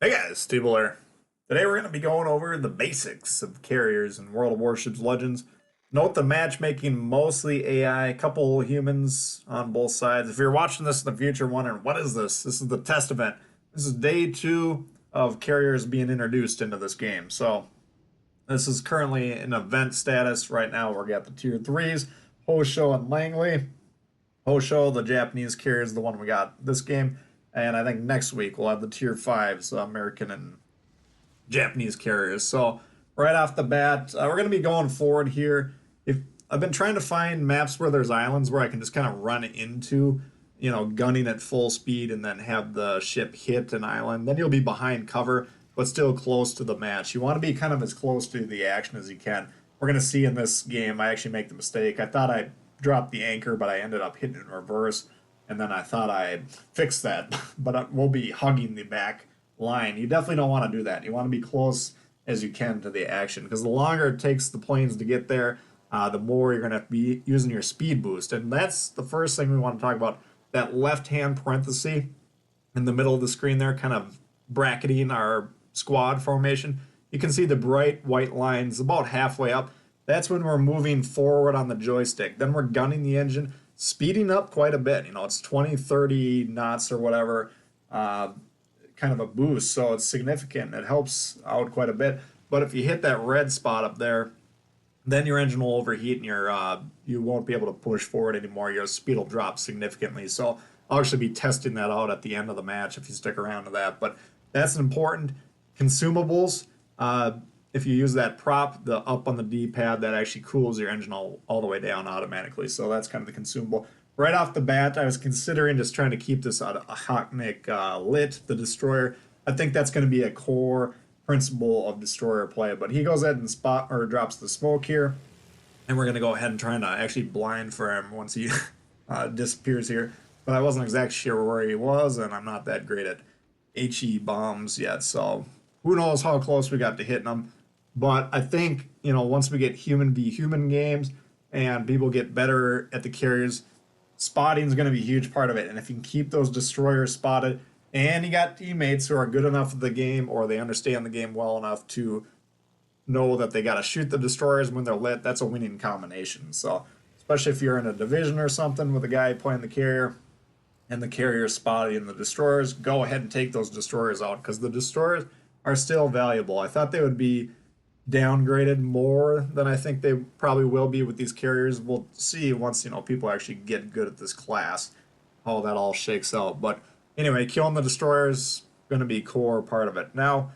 Hey guys, Tbull here. Today we're going to be going over the basics of carriers in World of Warships Legends. Note the matchmaking mostly AI, a couple humans on both sides. If you're watching this in the future wondering, what is this? This is the test event. This is day 2 of carriers being introduced into this game. So this is currently in event status right now. We're got the tier 3s, Hosho and Langley. Hosho, the Japanese carrier, is the one we got this game. And I think next week we'll have the tier 5s, American and Japanese carriers. So right off the bat, we're going to be going forward here. If I've been trying to find maps where there's islands where I can just kind of run into, gunning at full speed and then have the ship hit an island. Then you'll be behind cover, but still close to the match. You want to be kind of as close to the action as you can. We're going to see in this game, I actually make the mistake. I thought I dropped the anchor, but I ended up hitting it in reverse. And then I thought I fixed that, but we'll be hugging the back line. You definitely don't want to do that. You want to be close as you can to the action, because the longer it takes the planes to get there, the more you're going to be using your speed boost. And that's the first thing we want to talk about. That left-hand parenthesis in the middle of the screen there, kind of bracketing our squad formation. You can see the bright white lines about halfway up. That's when we're moving forward on the joystick. Then we're gunning the engine, speeding up quite a bit. It's 20, 30 knots or whatever, kind of a boost. So it's significant. It helps out quite a bit. But if you hit that red spot up there, then your engine will overheat and you won't be able to push forward anymore. Your speed will drop significantly. So I'll actually be testing that out at the end of the match if you stick around to that. But that's important. Consumables. If you use that prop, the up on the D-pad, that actually cools your engine all the way down automatically. So that's kind of the consumable. Right off the bat, I was considering just trying to keep this out of Hocknick lit, the destroyer. I think that's going to be a core principle of destroyer play. But he goes ahead and drops the smoke here. And we're going to go ahead and try to actually blind for him once he disappears here. But I wasn't exactly sure where he was, and I'm not that great at HE bombs yet. So who knows how close we got to hitting them. But I think, once we get human v human games and people get better at the carriers, spotting is going to be a huge part of it. And if you can keep those destroyers spotted and you got teammates who are good enough at the game or they understand the game well enough to know that they got to shoot the destroyers when they're lit, that's a winning combination. So especially if you're in a division or something with a guy playing the carrier and the carrier spotting the destroyers, go ahead and take those destroyers out because the destroyers are still valuable. I thought they would be downgraded more than I think they probably will be with these carriers. We'll see once people actually get good at this class how that all shakes out. But anyway, killing the destroyers going to be a core part of it. Now,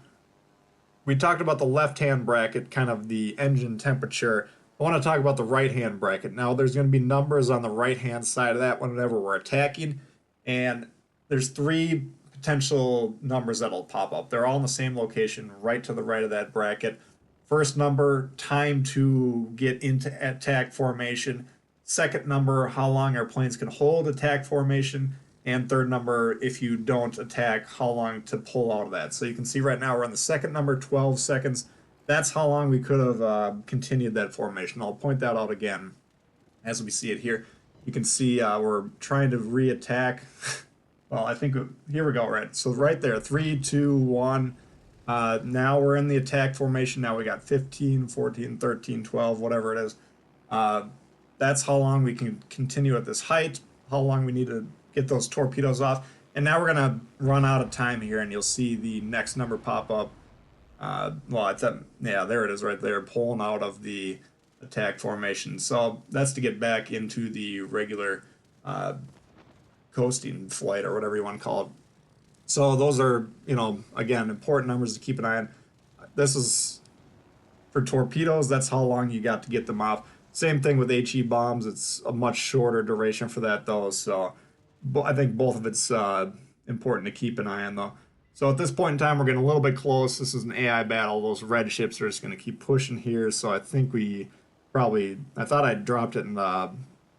we talked about the left-hand bracket, kind of the engine temperature. I want to talk about the right-hand bracket. Now, there's going to be numbers on the right-hand side of that whenever we're attacking, and there's 3 potential numbers that'll pop up. They're all in the same location, right to the right of that bracket. First number, time to get into attack formation. Second number, how long our planes can hold attack formation. And third number, if you don't attack, how long to pull out of that. So you can see right now we're on the second number, 12 seconds. That's how long we could have continued that formation. I'll point that out again as we see it here. You can see we're trying to re-attack. Well, I think here we go, right? So right there, 3, 2, 1. Now we're in the attack formation. Now we got 15, 14, 13, 12, whatever it is. That's how long we can continue at this height, how long we need to get those torpedoes off. And now we're going to run out of time here, and you'll see the next number pop up. There it is right there, pulling out of the attack formation. So that's to get back into the regular coasting flight or whatever you want to call it. So those are, again, important numbers to keep an eye on. This is for torpedoes. That's how long you got to get them off. Same thing with HE bombs. It's a much shorter duration for that, though. So I think both of it's important to keep an eye on, though. So at this point in time, we're getting a little bit close. This is an AI battle. Those red ships are just going to keep pushing here. So I think I thought I dropped it in the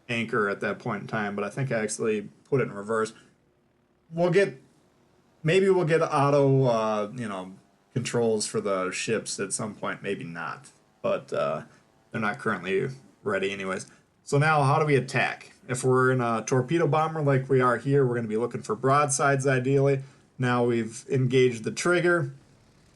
anchor at that point in time, but I think I actually put it in reverse. Maybe we'll get auto, controls for the ships at some point. Maybe not, but they're not currently ready anyways. So now how do we attack? If we're in a torpedo bomber like we are here, we're going to be looking for broadsides ideally. Now we've engaged the trigger.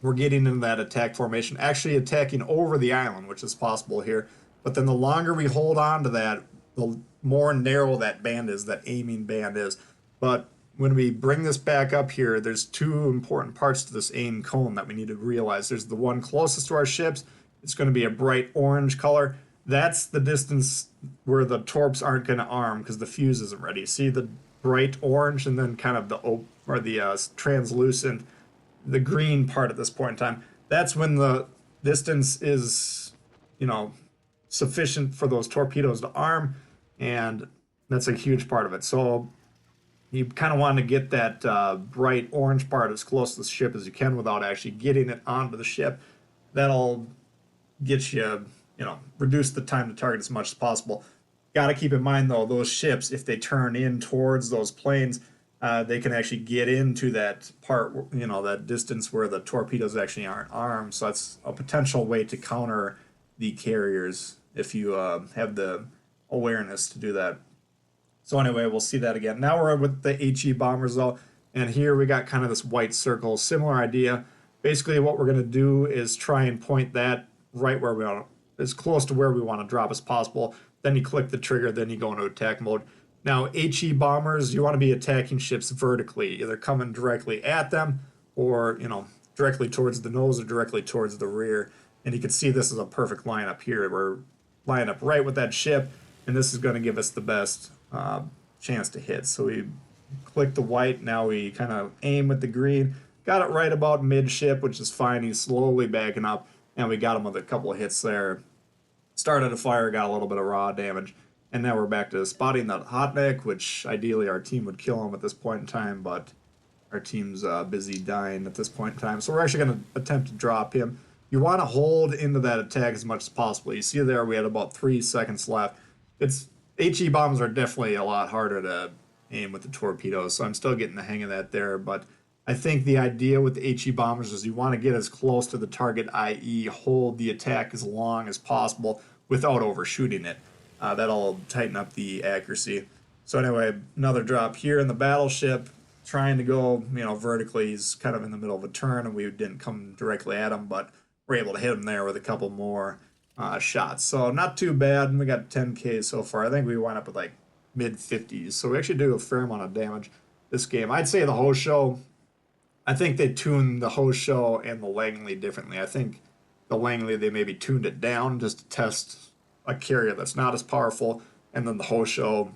We're getting into that attack formation, actually attacking over the island, which is possible here. But then the longer we hold on to that, the more narrow that band is, that aiming band is. But when we bring this back up here, there's two important parts to this aim cone that we need to realize. There's the one closest to our ships. It's going to be a bright orange color. That's the distance where the torps aren't going to arm because the fuse isn't ready. See the bright orange and then kind of the translucent, the green part at this point in time. That's when the distance is, sufficient for those torpedoes to arm, and that's a huge part of it. So you kind of want to get that bright orange part as close to the ship as you can without actually getting it onto the ship. That'll get you, reduce the time to target as much as possible. Got to keep in mind, though, those ships, if they turn in towards those planes, they can actually get into that part, that distance where the torpedoes actually aren't armed. So that's a potential way to counter the carriers if you have the awareness to do that. So anyway, we'll see that again. Now we're with the HE bombers, though, and here we got kind of this white circle, similar idea. Basically, what we're going to do is try and point that right where we want to, as close to where we want to drop as possible. Then you click the trigger, then you go into attack mode. Now, HE bombers, you want to be attacking ships vertically, either coming directly at them or, directly towards the nose or directly towards the rear. And you can see this is a perfect lineup here. We're lined up right with that ship, and this is going to give us the best chance to hit. So we click the white, now we kind of aim with the green. Got it right about midship, which is fine. He's slowly backing up, and we got him with a couple of hits there. Started a fire, got a little bit of raw damage. And now we're back to spotting that hot neck, which ideally our team would kill him at this point in time, but our team's busy dying at this point in time. So we're actually going to attempt to drop him. You want to hold into that attack as much as possible. You see there we had about 3 seconds left. HE bombs are definitely a lot harder to aim with the torpedoes, so I'm still getting the hang of that there. But I think the idea with the HE bombers is you want to get as close to the target, i.e. hold the attack as long as possible without overshooting it. That'll tighten up the accuracy. So anyway, another drop here in the battleship, trying to go, vertically. He's kind of in the middle of a turn, and we didn't come directly at him, but we're able to hit him there with a couple more shots. So not too bad. We got 10K so far. I think we wound up with like mid-50s. So we actually do a fair amount of damage this game. I'd say the Hosho, I think they tuned the Hosho and the Langley differently. I think the Langley, they maybe tuned it down just to test a carrier that's not as powerful, and then the Hosho,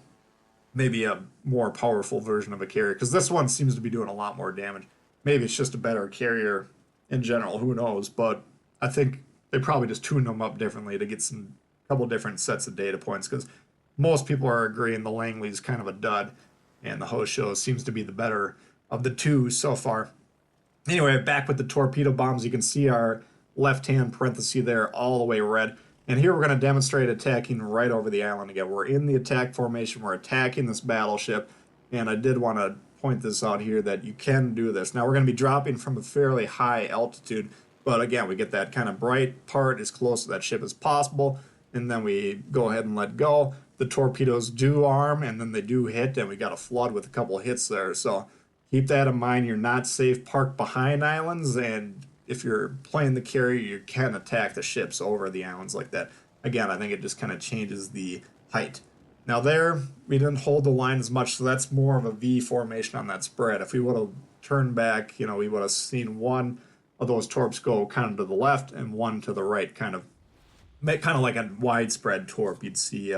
maybe a more powerful version of a carrier, because this one seems to be doing a lot more damage. Maybe it's just a better carrier in general, who knows, but I think they probably just tuned them up differently to get some couple different sets of data points, because most people are agreeing the Langley's kind of a dud, and the Hosho seems to be the better of the two so far. Anyway, back with the torpedo bombs, you can see our left-hand parenthesis there all the way red. And here we're going to demonstrate attacking right over the island again. We're in the attack formation. We're attacking this battleship. And I did want to point this out here that you can do this. Now we're going to be dropping from a fairly high altitude. But again, we get that kind of bright part as close to that ship as possible. And then we go ahead and let go. The torpedoes do arm, and then they do hit. And we got a flood with a couple of hits there. So keep that in mind. You're not safe parked behind islands, and if you're playing the carrier, you can attack the ships over the islands like that. Again, I think it just kind of changes the height. Now there, we didn't hold the line as much, so that's more of a V formation on that spread. If we would have turned back, we would have seen one of those torps go kind of to the left and one to the right, kind of like a widespread torp you'd see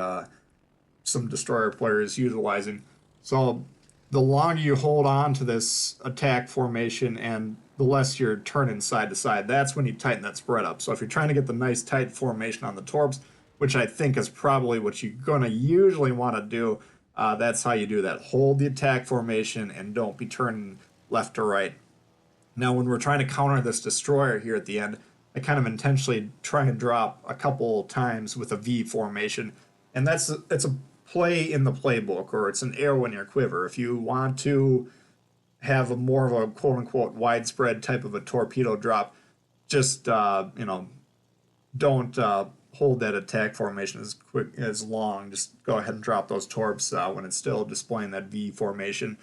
some destroyer players utilizing. So the longer you hold on to this attack formation and the less you're turning side to side, that's when you tighten that spread up. So if you're trying to get the nice tight formation on the torps, which I think is probably what you're going to usually want to do, that's how you do that. Hold the attack formation and don't be turning left to right. Now, when we're trying to counter this destroyer here at the end, I kind of intentionally try and drop a couple times with a V formation, and it's a play in the playbook, or it's an arrow in your quiver. If you want to have a more of a quote-unquote widespread type of a torpedo drop, just don't hold that attack formation as long. Just go ahead and drop those torps when it's still displaying that V formation.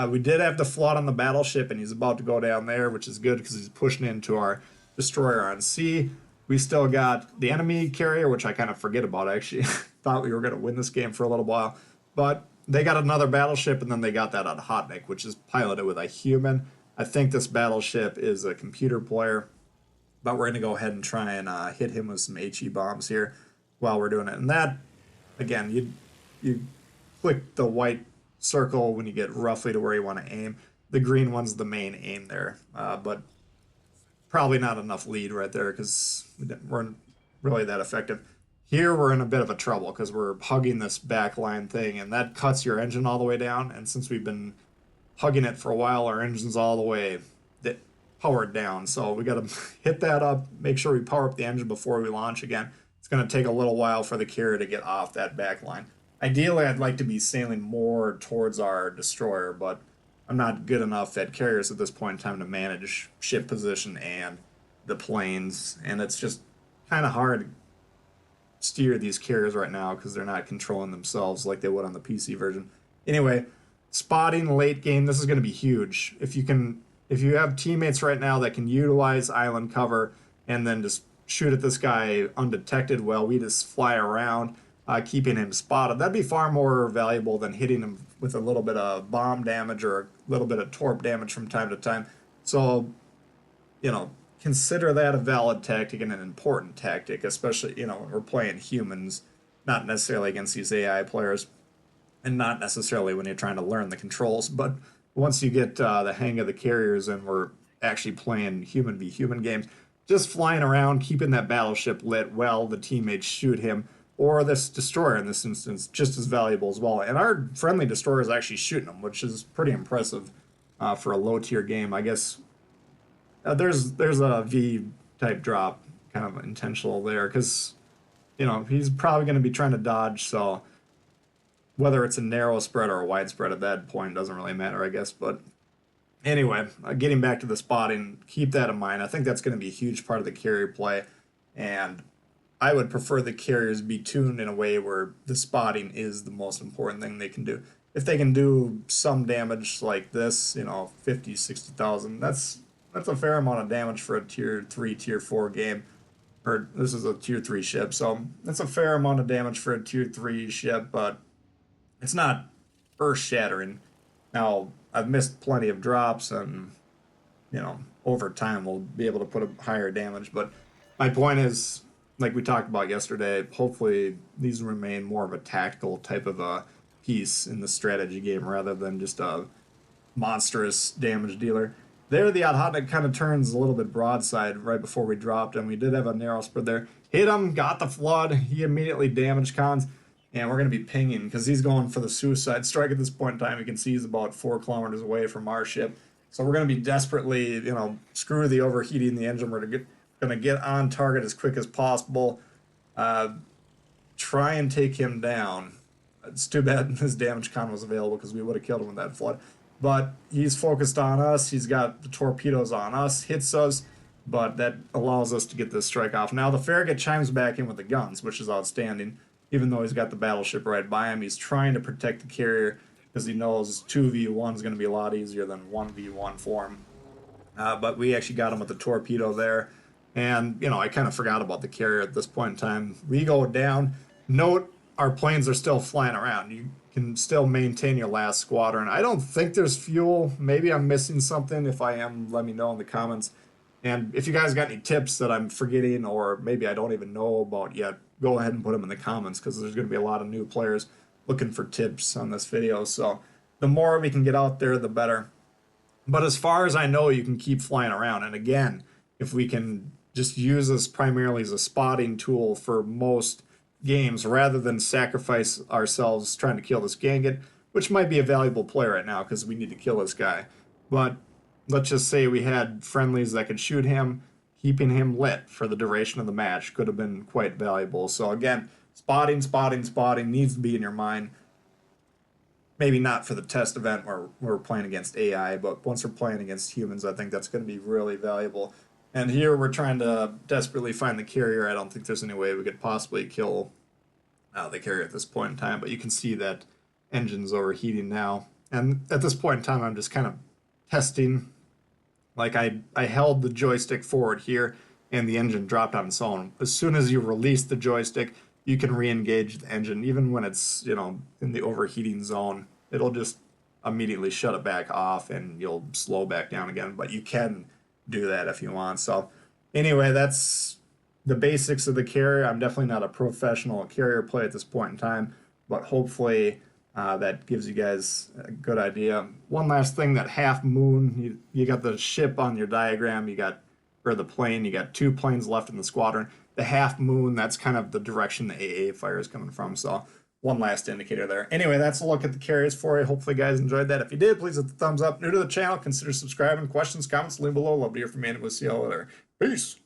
We did have the flood on the battleship, and he's about to go down there, which is good because he's pushing into our destroyer on sea. We still got the enemy carrier, which I kind of forget about, actually. Thought we were going to win this game for a little while. But they got another battleship, and then they got that on Hotnik, which is piloted with a human. I think this battleship is a computer player, but we're going to go ahead and try and hit him with some HE bombs here while we're doing it. And that, again, you click the white circle when you get roughly to where you want to aim. The green one's the main aim there, but probably not enough lead right there because we weren't really that effective. Here we're in a bit of a trouble because we're hugging this backline thing, and that cuts your engine all the way down. And since we've been hugging it for a while, our engine's all the way powered down. So we got to hit that up, make sure we power up the engine before we launch again. It's going to take a little while for the carrier to get off that backline. Ideally, I'd like to be sailing more towards our destroyer, but I'm not good enough at carriers at this point in time to manage ship position and the planes, and it's just kind of hard to steer these carriers right now because they're not controlling themselves like they would on the PC version. Anyway, spotting late game, this is going to be huge. If you have teammates right now that can utilize island cover and then just shoot at this guy undetected while we just fly around, keeping him spotted, that'd be far more valuable than hitting him with a little bit of bomb damage or a little bit of torp damage from time to time. So, consider that a valid tactic and an important tactic, especially, when we're playing humans, not necessarily against these AI players, and not necessarily when you're trying to learn the controls. But once you get the hang of the carriers and we're actually playing human v human games, just flying around, keeping that battleship lit while the teammates shoot him, or this destroyer in this instance, just as valuable as well. And our friendly destroyer is actually shooting them, which is pretty impressive for a low tier game. I guess there's a V type drop, kind of intentional there, because he's probably going to be trying to dodge. So whether it's a narrow spread or a wide spread at that point doesn't really matter, I guess. But anyway, getting back to the spotting, keep that in mind. I think that's going to be a huge part of the carrier play, and I would prefer the carriers be tuned in a way where the spotting is the most important thing they can do. If they can do some damage like this, 50, 60,000, that's a fair amount of damage for a tier 3, tier 4 game. Or this is a tier 3 ship, so that's a fair amount of damage for a tier 3 ship, but it's not earth-shattering. Now, I've missed plenty of drops, and, over time we'll be able to put a higher damage, but my point is, like we talked about yesterday, hopefully these remain more of a tactical type of a piece in the strategy game rather than just a monstrous damage dealer. There, the Hotnik kind of turns a little bit broadside right before we dropped, and we did have a narrow spread there. Hit him, got the flood, he immediately damaged cons, and we're going to be pinging because he's going for the suicide strike at this point in time. You can see he's about 4 kilometers away from our ship. So we're going to be desperately, screw the overheating the engine. We're going to get on target as quick as possible. Try and take him down. It's too bad his damage con was available because we would have killed him with that flood. But he's focused on us. He's got the torpedoes on us, hits us, but that allows us to get this strike off. Now the Farragut chimes back in with the guns, which is outstanding. Even though he's got the battleship right by him, he's trying to protect the carrier because he knows 2v1 is going to be a lot easier than 1v1 for him. But we actually got him with the torpedo there. And, I kind of forgot about the carrier at this point in time. We go down. Note our planes are still flying around. You can still maintain your last squadron. I don't think there's fuel. Maybe I'm missing something. If I am, let me know in the comments. And if you guys got any tips that I'm forgetting or maybe I don't even know about yet, go ahead and put them in the comments because there's going to be a lot of new players looking for tips on this video. So the more we can get out there, the better. But as far as I know, you can keep flying around. And again, if we can just use this primarily as a spotting tool for most games rather than sacrifice ourselves trying to kill this Ganget, which might be a valuable play right now because we need to kill this guy. But let's just say we had friendlies that could shoot him, keeping him lit for the duration of the match could have been quite valuable. So again, spotting needs to be in your mind. Maybe not for the test event where we're playing against AI, but once we're playing against humans, I think that's going to be really valuable. And here we're trying to desperately find the carrier. I don't think there's any way we could possibly kill the carrier at this point in time, but you can see that engine's overheating now. And at this point in time, I'm just kind of testing. Like I held the joystick forward here and the engine dropped on its own. As soon as you release the joystick, you can re-engage the engine. Even when it's, in the overheating zone, it'll just immediately shut it back off and you'll slow back down again. But you can do that if you want. So anyway, that's the basics of the carrier. I'm definitely not a professional carrier play at this point in time, but hopefully that gives you guys a good idea. One last thing, that half moon, you got the ship on your diagram, or the plane, you got 2 planes left in the squadron. The half moon, that's kind of the direction the AA fire is coming from. So one last indicator there. Anyway, that's a look at the carriers for you. Hopefully you guys enjoyed that. If you did, please hit the thumbs up. New to the channel, consider subscribing. Questions, comments, leave below. Love to hear from you, and we'll see you all later. Peace.